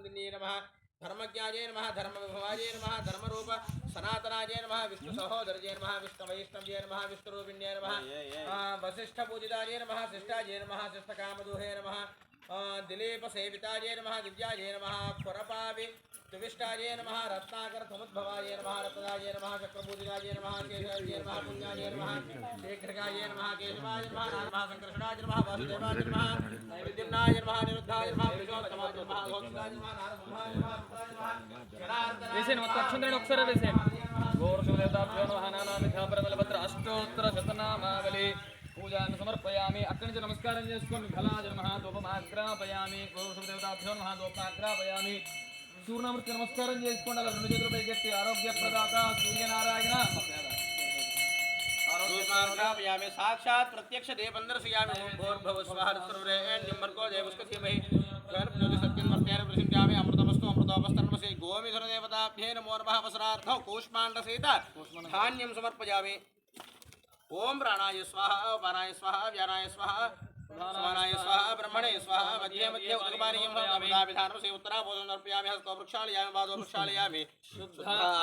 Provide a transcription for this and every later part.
धर्मनंदिन्ये नमः धर्मज्ञाये नमः धर्मविभवाये नमः धर्मरूप सनातनाय नमः विष्णु सहोदरये नमः विष्णु वैष्णव्ये नमः विष्णुरूपिण्ये नमः वसिष्ठ पूजिताय नमः शिष्टाय नमः शिष्टकामदुहे नमः दिलीप सेविताय नमः दिव्याय नमः खुरपावि तुविष्टाय नमः रत्नाकर समुद्भवाय नमः रत्नाय नमः चक्रपूजिताय नमः केशवाय नमः पुण्याय नमः शीघ्रकाय नमः केशवाय नमः नमः संकर्षणाय नमः वासुदेवाय नमः विद्युम्नाय नमः निरुद्धाय नमः पुरुषोत्तमाय नमः घोषणाय नमः नारसिंहाय नमः వేసేయండి మొత్తం అక్షంతలను ఒకసారి వేసేయండి గౌరవదేవతాభ్యో నమః నానామిథ్యాపరబలభద్ర అష్టోత్తర శతనామావళి పూజాన్ని సమర్పయామి. అక్కడి నుంచి నమస్కారం చేసుకోండి. ఫలాజ నమః ధూపమాగ్రాపయామి. గౌరవదేవతాభ్యో నమః ధూపమాగ్రాపయామి. సూర్యనమూర్తి నమస్కారం చేసుకోండి. అలా రెండు చేతులు పైకెత్తి ఆరోగ్య ప్రదాత సూర్యనారాయణ आरोग्यामि साक्षात् प्रत्यक्ष देवंदर्शयामि भूर्भुव स्वः सर्वरेण्यं भर्गो देवस्य धीमहि सत्यं वर्तयामि प्रसिद्ध्यामि अमृतमस्तु अमृतोपस्तन्मसि गोमीधर देवताभ्ये नमो नमः वसनार्थौ कूष्माण्डसहित धान्यं समर्पयामि. ओम प्राणाय स्वाहा अपानाय स्वाहा व्यानाय स्वाहा समानाय स्वाहा ब्रह्मणे स्वाहा मध्ये मध्ये उदकपानीयं विधानमसे उत्तराभूतं समर्पयामि. हस्तो वृक्षालयामि पादो वृक्षालयामि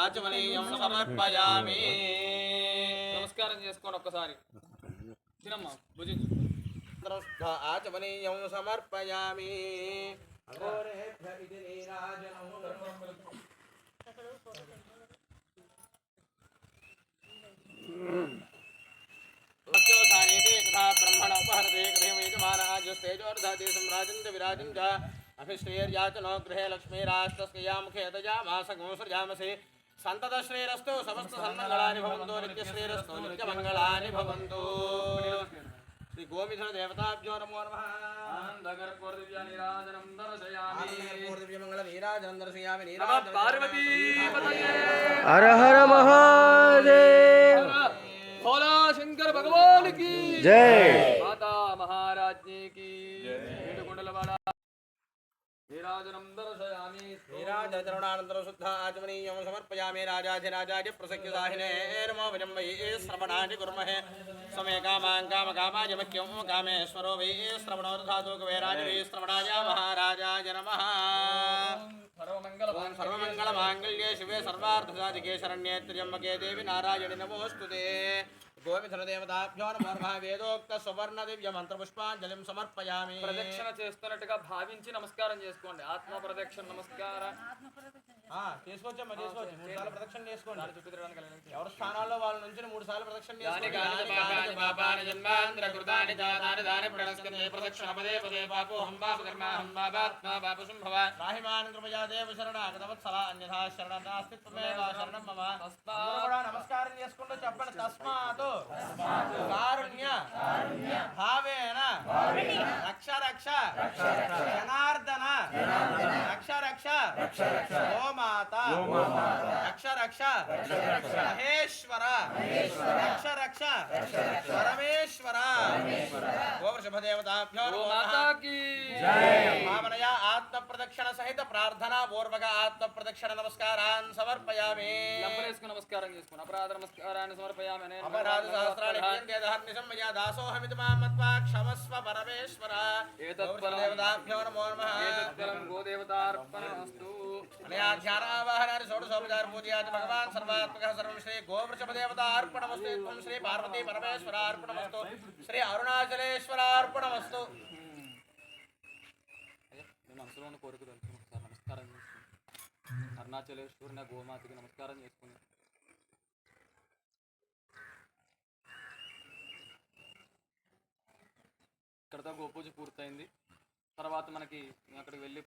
आचमनीयं समर्पयामि. నమస్కారం చేసుకోండి. ఒక్కసారి తినమ్మా భుజించు. आचमनीयं समर्पयामि. ब्रह्मण उपहरते कथेयजमानाजस्तेजोर्धाते सम्राजन्त विराजं च अभिष्टेर्याचनो गृहे लक्ष्मीराष्ट्रस्कया मुखे तजामासगो सृजामसे संततश्रेरस्तु समस्त सन्मंगलानि भवन्तु नित्यश्रेरस्तु नित्यमंगलानि भवन्तु. श्री गोमीधर देवताभ्यो नमो नमः. पार्वती हर हर महादेव. भोला शंकर भगवान की जय. माता महाराज्ञी की जय. नीराजनं दर्शयामि. नीराजचरणानन्तरं शुद्ध आचमनीयं समर्पयामि. राजाधिराजाय प्रसख्यसाहिने नमो वयं वै श्रवणानि कुर्महे. समे कामां कामकामाय मह्यं कामेश्वरो वै श्रवणो दधातु कवेराज वै श्रवणाय महाराजाय नमः. सर्वमङ्गलमाङ्गल्ये शिवे सर्वार्थसाधिके शरण्ये त्र्यम्बके देवी नारायणि नमोऽस्तुते. गोमीधर देवताभ्यो नमो नमः. వేదోక్త సువర్ణ దివ్య మంత్ర పుష్పాంజలిం సమర్పయామి. ప్రదక్షిణ చేస్తున్నట్టుగా భావించి నమస్కారం చేసుకోండి. ఆత్మ ప్రదక్షిణ నమస్కారం చేసుకోవచ్చమ్మా, చేసుకోవచ్చు. 3 సార్లు ప్రదక్షిణ చేసుకోండి. ఎవరి స్థానాల్లో వాళ్ళ నుంచి 3 సార్లు ప్రదక్షిణ చేసుకోండి. నమస్కారం చేసుకుంటూ చెప్పండి. తస్మాత్ కారుణ్య భావేన రక్ష రక్ష జనార్దన రక్ష రక్ష గోమాత రక్ష రక్ష మహేశ్వర రక్ష రక్ష పరమేశ్వర. గోవృషభదేవతాభ్యో భావనయా ఆత్మ ప్రదక్షిణ సహిత ప్రార్థనా పూర్వక ఆత్మ ప్రదక్షిణ నమస్కారాన్ సమర్పయామి. నమస్కారం చేసుకుని అపరాధ నమస్కారాన్ని సమర్పయామి. अपराध सहस्राणि क्रियन्ते दहर्निशं मया दासोऽहमिति मां मत्वा क्षमस्व परमेश्वर. देवताभ्यो नमो नमः. एतत्फलं गोदेवतार्पणमस्तु. अनया ध्यानावाहनानि षोडशोपचार पूजयाति भगवान् सर्वात्मकः सर्वं श्री गोवृषभदेवतार्पणमस्तु. त्वं श्री पार्वती परमेश्वरार्पणमस्तु. श्री अरुणाचलेश्वरार्पणमस्तु. మనసులో ఉన్న కోరిక తెలుసుకుని ఒకసారి నమస్కారం చేసుకుని అరుణాచలేశ్వరుని గోమాతకి నమస్కారం చేసుకుని ఇక్కడతో గోపూజ పూర్తయింది. తర్వాత మనకి అక్కడికి వెళ్ళి